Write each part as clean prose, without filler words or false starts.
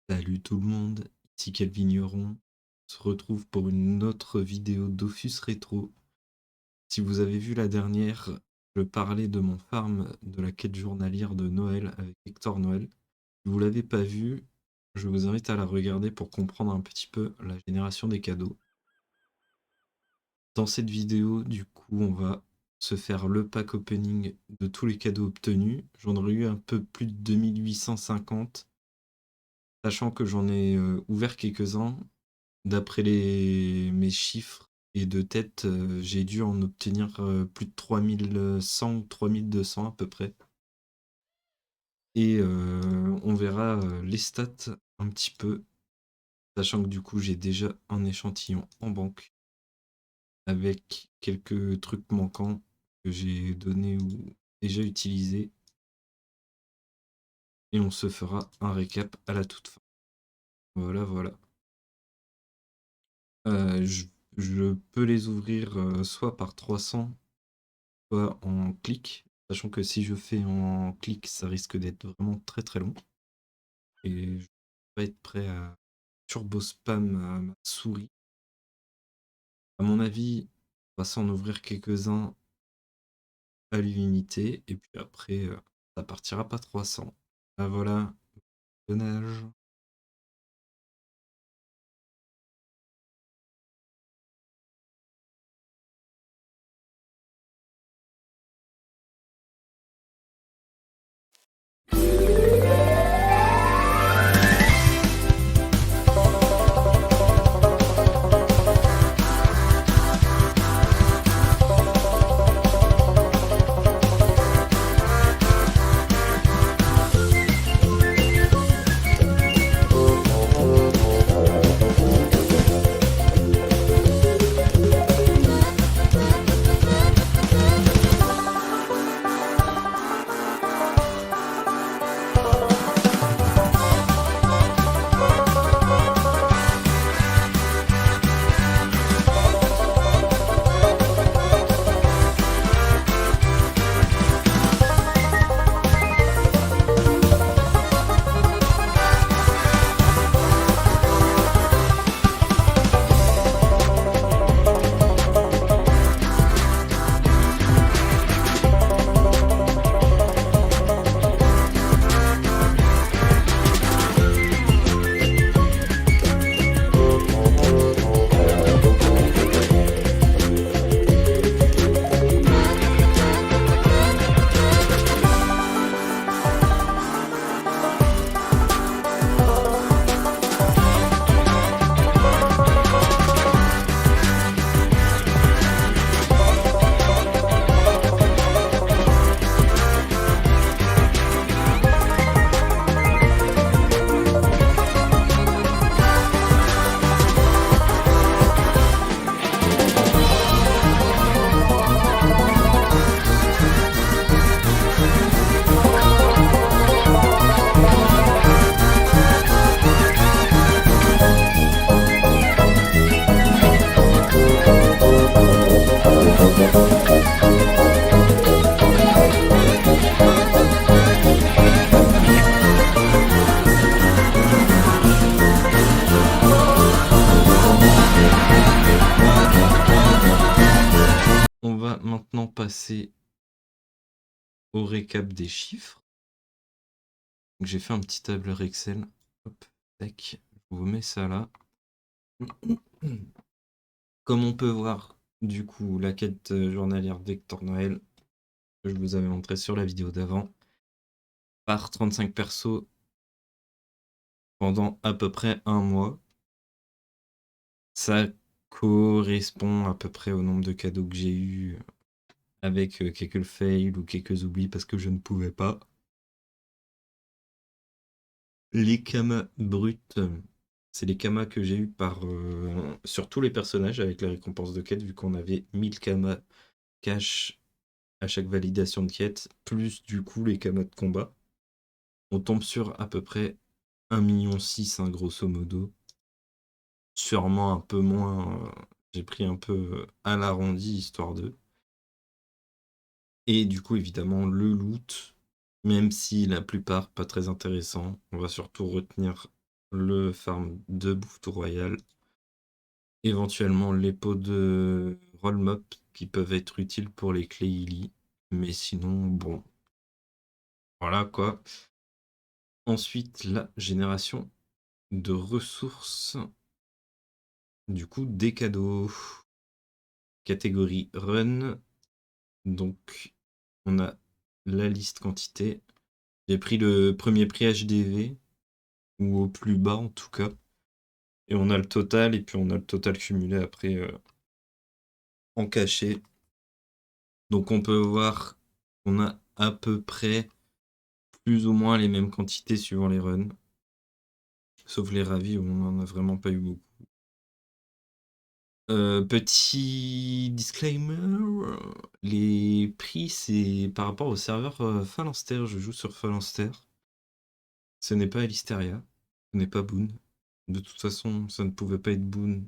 Salut tout le monde, ici Calvigneron. On se retrouve pour une autre vidéo Dofus Rétro. Si vous avez vu la dernière, je parlais de mon farm de la quête journalière de Noël avec Hector Noël. Si vous l'avez pas vu, je vous invite à la regarder pour comprendre un petit peu la génération des cadeaux. Dans cette vidéo, du coup, on va se faire le pack opening de tous les cadeaux obtenus. J'en aurais eu un peu plus de 2850, sachant que j'en ai ouvert quelques-uns. D'après mes chiffres et de tête, j'ai dû en obtenir plus de 3100 ou 3200 à peu près. Et on verra les stats un petit peu, sachant que du coup j'ai déjà un échantillon en banque avec quelques trucs manquants que j'ai donné ou déjà utilisés. Et on se fera un récap à la toute fin. Voilà, voilà. Euh, je, je peux les ouvrir soit par 300, soit en clic, sachant que si je fais en clic, ça risque d'être vraiment très très long. Et je vais pas être prêt à turbo spam ma souris. À mon avis, on va s'en ouvrir quelques-uns à l'unité, et puis après, ça partira pas 300. Ah voilà, donnage. On va maintenant passer au récap des chiffres. J'ai fait un petit tableur Excel. Hop, tac, je vous mets ça là. Comme on peut voir, du coup, la quête journalière d'Hector Noël, que je vous avais montré sur la vidéo d'avant, par 35 persos pendant à peu près un mois. Ça correspond à peu près au nombre de cadeaux que j'ai eu avec quelques fails ou quelques oublis parce que je ne pouvais pas. Les kamas bruts, c'est les kamas que j'ai eu sur tous les personnages avec la récompense de quête, vu qu'on avait 1000 kamas cash à chaque validation de quête, plus du coup les kamas de combat. On tombe sur à peu près 1,6 million, hein, grosso modo. Sûrement un peu moins, j'ai pris un peu à l'arrondi, histoire de. Et du coup, évidemment, le loot, même si la plupart pas très intéressant, on va surtout retenir le farm de Bouffetou Royal, éventuellement les pots de Roll-Mop qui peuvent être utiles pour les clés Illy, mais sinon, bon, voilà quoi. Ensuite, la génération de ressources, du coup, des cadeaux. Catégorie Run, donc on a la liste quantité. J'ai pris le premier prix HDV, ou au plus bas en tout cas. Et on a le total, et puis on a le total cumulé après en cachet. Donc on peut voir qu'on a à peu près plus ou moins les mêmes quantités suivant les runs. Sauf les ravis où on n'en a vraiment pas eu beaucoup. Petit disclaimer, les prix c'est par rapport au serveur Phalanster. Je joue sur Phalanster. Ce n'est pas Alisteria, ce n'est pas Boon. De toute façon, ça ne pouvait pas être Boon,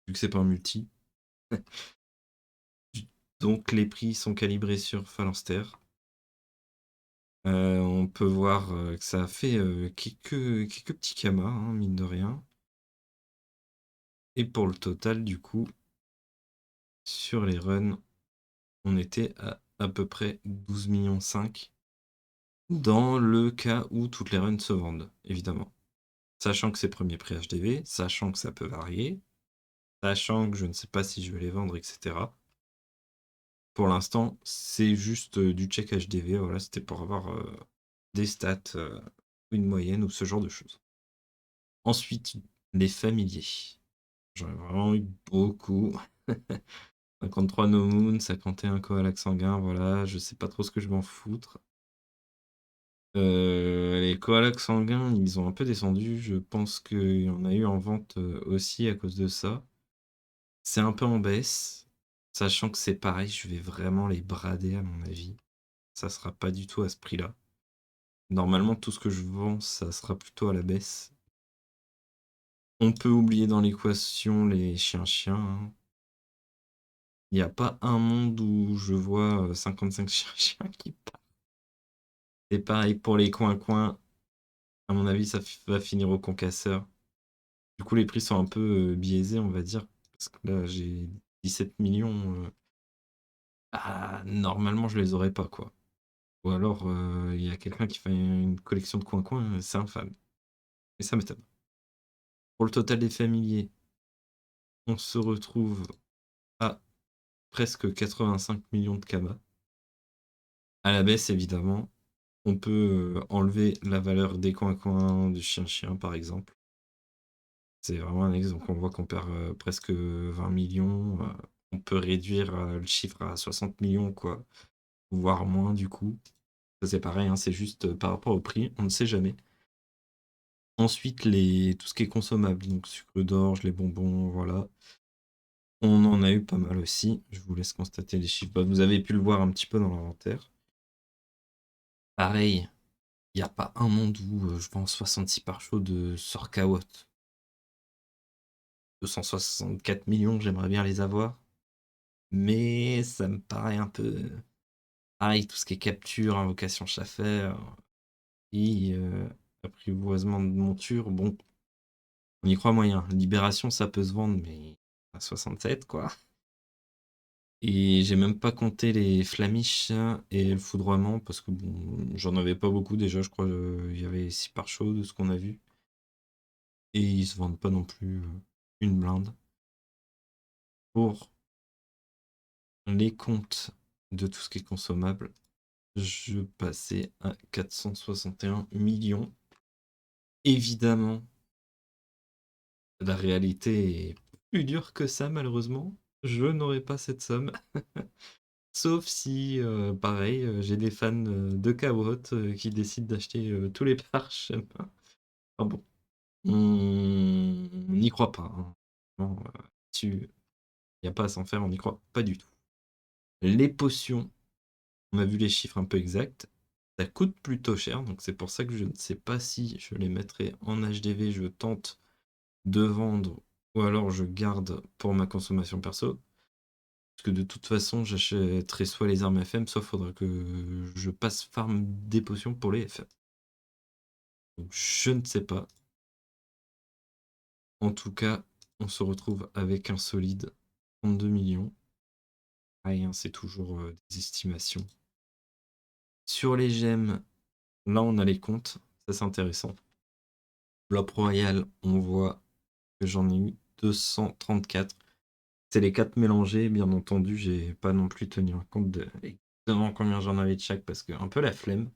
vu que c'est pas un multi. Donc les prix sont calibrés sur Phalanster. On peut voir que ça a fait quelques petits kamas, hein, mine de rien. Et pour le total, du coup, sur les runs, on était à peu près 12,5 millions dans le cas où toutes les runs se vendent, évidemment. Sachant que c'est premier prix HDV, sachant que ça peut varier, sachant que je ne sais pas si je vais les vendre, etc. Pour l'instant, c'est juste du check HDV. Voilà, c'était pour avoir des stats, une moyenne ou ce genre de choses. Ensuite, les familiers. J'en ai vraiment eu beaucoup. 53 No Moon, 51 Koalak sanguin, voilà, je sais pas trop ce que je vais en foutre. Les Koalak sanguins, ils ont un peu descendu. Je pense qu'il y en a eu en vente aussi à cause de ça. C'est un peu en baisse, sachant que c'est pareil, je vais vraiment les brader à mon avis. Ça sera pas du tout à ce prix-là. Normalement, tout ce que je vends, ça sera plutôt à la baisse. On peut oublier dans l'équation les chiens-chiens, hein. Il n'y a pas un monde où je vois 55 chiens-chiens qui partent. C'est pareil pour les coins-coins. À mon avis, ça va finir au concasseur. Du coup, les prix sont un peu biaisés, on va dire. Parce que là, j'ai 17 millions. Ah, normalement, je les aurais pas, quoi. Ou alors, il y a quelqu'un qui fait une collection de coins-coins, c'est infâme. Mais ça m'étonne. Pour le total des familiers, on se retrouve à presque 85 millions de kamas. À la baisse, évidemment. On peut enlever la valeur des coins-coins du chien-chien, par exemple. C'est vraiment un exemple. On voit qu'on perd presque 20 millions. On peut réduire le chiffre à 60 millions, quoi. Voire moins, du coup. Ça, c'est pareil, hein, c'est juste par rapport au prix. On ne sait jamais. Ensuite, tout ce qui est consommable. Donc, sucre d'orge, les bonbons, voilà. On en a eu pas mal aussi. Je vous laisse constater les chiffres. Bah, vous avez pu le voir un petit peu dans l'inventaire. Pareil, il n'y a pas un monde où je vends 66 par chaud de Sorkawot. 264 millions, j'aimerais bien les avoir. Mais ça me paraît un peu. Pareil, tout ce qui est capture, invocation chaffer, et apprivoisement de monture, bon, on y croit moyen. Libération, ça peut se vendre, mais à 67, quoi. Et j'ai même pas compté les flamiches et le foudroiement parce que bon, j'en avais pas beaucoup déjà, je crois. Il y avait 6 par chaud de ce qu'on a vu. Et ils se vendent pas non plus une blinde. Pour les comptes de tout ce qui est consommable, je passais à 461 millions. Évidemment, la réalité est plus dure que ça, malheureusement. Je n'aurai pas cette somme. Sauf si, pareil, j'ai des fans de Kawot qui décident d'acheter tous les parchemins. Enfin bon, on n'y croit pas, hein. Vraiment, il n'y a pas à s'en faire, on n'y croit pas du tout. Les potions, on a vu les chiffres un peu exacts. Ça coûte plutôt cher, donc c'est pour ça que je ne sais pas si je les mettrai en HDV, je tente de vendre, ou alors je garde pour ma consommation perso. Parce que de toute façon, j'achèterai soit les armes FM, soit faudra que je passe farm des potions pour les FM. Donc je ne sais pas. En tout cas, on se retrouve avec un solide 32 millions. Rien, c'est toujours des estimations. Sur les gemmes, là on a les comptes, ça c'est intéressant. Blob Royal, on voit que j'en ai eu 234. C'est les 4 mélangés, bien entendu, j'ai pas non plus tenu compte de exactement combien j'en avais de chaque parce que un peu la flemme.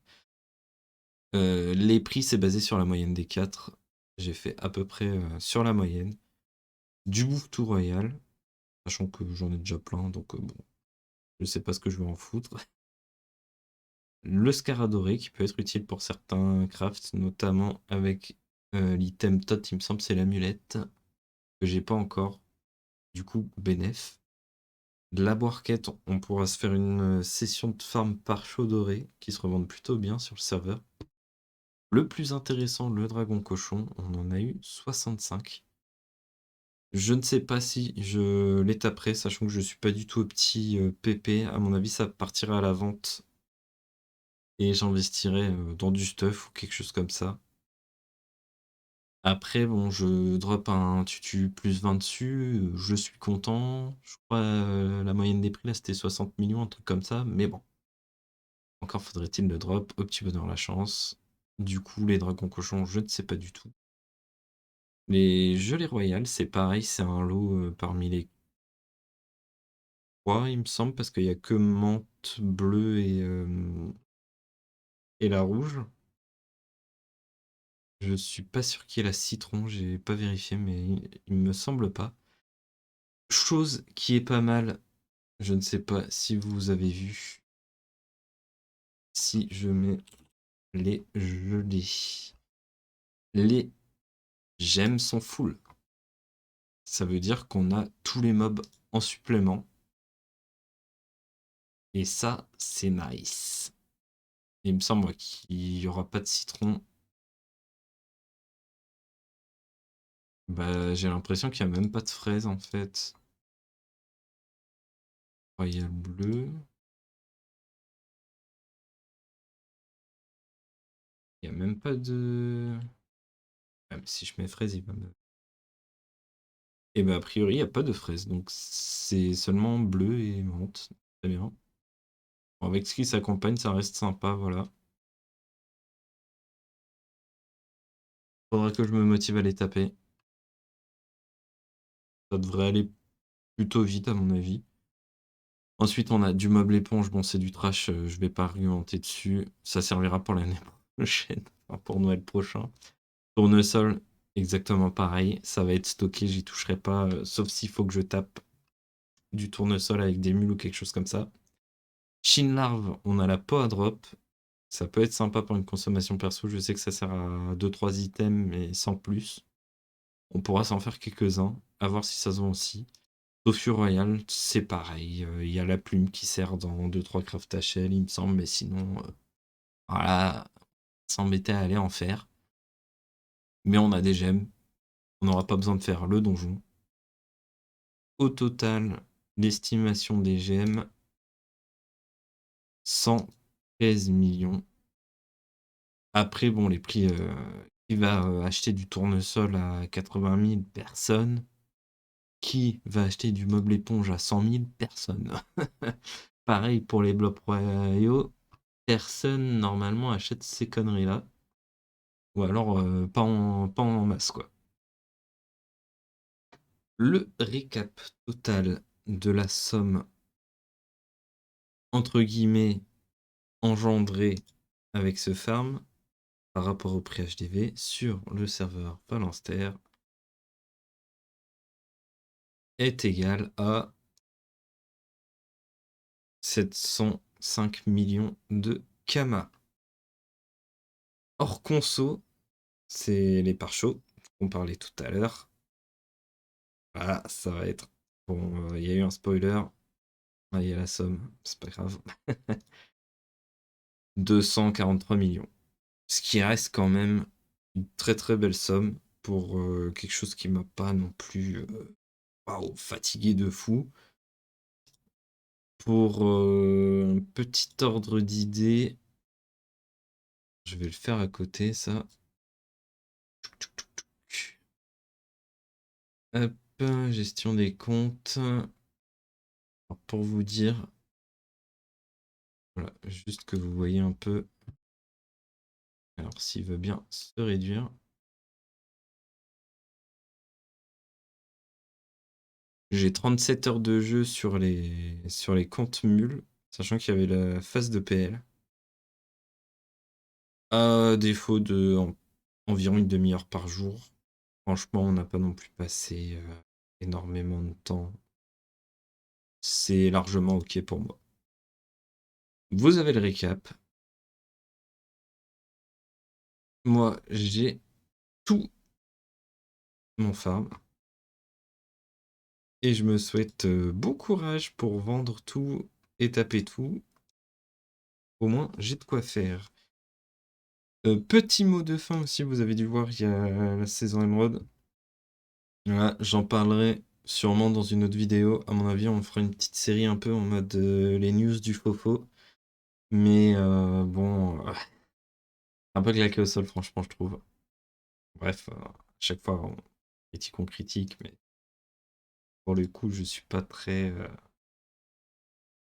Les prix, c'est basé sur la moyenne des 4. J'ai fait à peu près sur la moyenne. Du Bouvetou Royal, sachant que j'en ai déjà plein, donc bon, je sais pas ce que je vais en foutre. Le Scaradoré, qui peut être utile pour certains crafts, notamment avec l'item Tot, il me semble, c'est l'amulette, que j'ai pas encore. Du coup, bénéf. De la Boirquette, on pourra se faire une session de farm par chaud doré, qui se revendent plutôt bien sur le serveur. Le plus intéressant, le dragon cochon, on en a eu 65. Je ne sais pas si je les taperai, sachant que je suis pas du tout au petit PP. À mon avis, ça partira à la vente et j'investirai dans du stuff ou quelque chose comme ça. Après, bon, je drop un tutu plus 20 dessus, je suis content. Je crois la moyenne des prix là c'était 60 millions, un truc comme ça, mais bon. Encore faudrait-il le drop, au petit bonheur la chance. Du coup, les dragons cochons, je ne sais pas du tout. Les gelées royales, c'est pareil, c'est un lot parmi les 3, il me semble, parce qu'il n'y a que menthe bleue et la rouge. Je suis pas sûr qu'il y ait la citron, j'ai pas vérifié, mais il me semble pas. Chose qui est pas mal, je ne sais pas si vous avez vu, si je mets les gelées. Les gemmes sont full. Ça veut dire qu'on a tous les mobs en supplément. Et ça, c'est nice. Il me semble moi, qu'il n'y aura pas de citron. Bah, j'ai l'impression qu'il n'y a même pas de fraises en fait. Royal bleu. Il n'y a même pas de... Ah, mais si je mets fraises, il va me... Et bah, a priori, il n'y a pas de fraises. Donc, c'est seulement bleu et menthe. Très bien. Bon, avec ce qui s'accompagne, ça reste sympa, voilà. Faudra que je me motive à les taper. Ça devrait aller plutôt vite, à mon avis. Ensuite, on a du meuble éponge. Bon, c'est du trash, je vais pas argumenter dessus. Ça servira pour l'année prochaine, enfin, pour Noël prochain. Tournesol, exactement pareil. Ça va être stocké, j'y toucherai pas, sauf s'il faut que je tape du tournesol avec des mules ou quelque chose comme ça. Chin Larve, on a la peau à drop. Ça peut être sympa pour une consommation perso. Je sais que ça sert à 2-3 items, mais sans plus. On pourra s'en faire quelques-uns, à voir si ça se vend aussi. Tofu Royal, c'est pareil. Il y a la plume qui sert dans 2-3 craft HL, il me semble, mais sinon, voilà, s'embêter à aller en faire. Mais on a des gemmes. On n'aura pas besoin de faire le donjon. Au total, l'estimation des gemmes, 113 millions. Après, bon, les prix, qui va acheter du tournesol à 80 000 personnes? Qui va acheter du meuble éponge à 100 000 personnes? Pareil pour les blocs royaux, personne normalement achète ces conneries-là. Ou alors pas en masse, quoi. Le récap total de la somme, entre guillemets, engendrée avec ce farm par rapport au prix HDV sur le serveur Valenster est égal à 705 millions de Kama. Hors conso, c'est les pare-chocs qu'on parlait tout à l'heure. Voilà, ça va être... Bon, il y a eu un spoiler. Ah, il y a la somme, c'est pas grave. 243 millions. Ce qui reste quand même une très très belle somme pour quelque chose qui m'a pas non plus waouh, fatigué de fou. Pour un petit ordre d'idée, je vais le faire à côté, ça. Hop, gestion des comptes. Alors, pour vous dire, voilà, juste que vous voyez un peu. Alors, s'il veut bien se réduire. J'ai 37 heures de jeu sur les comptes mules, sachant qu'il y avait la phase de PL. À défaut de environ une demi-heure par jour. Franchement, on n'a pas non plus passé énormément de temps. C'est largement OK pour moi. Vous avez le récap. Moi, j'ai tout mon farm. Et je me souhaite bon courage pour vendre tout et taper tout. Au moins, j'ai de quoi faire. Petit mot de fin aussi, vous avez dû voir, il y a la saison Emerald. Voilà, j'en parlerai sûrement dans une autre vidéo. À mon avis, on fera une petite série un peu en mode les news du fofo. Mais bon, un peu claqué au sol, franchement, je trouve. Bref, à chaque fois, on critique, mais pour le coup, je suis pas très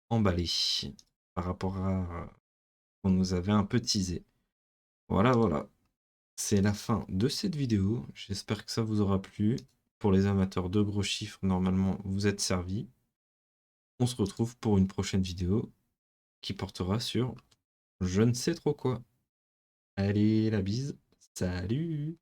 emballé par rapport à qu'on nous avait un peu teasé. Voilà, voilà. C'est la fin de cette vidéo. J'espère que ça vous aura plu. Pour les amateurs de gros chiffres, normalement, vous êtes servis. On se retrouve pour une prochaine vidéo qui portera sur je ne sais trop quoi. Allez, la bise. Salut!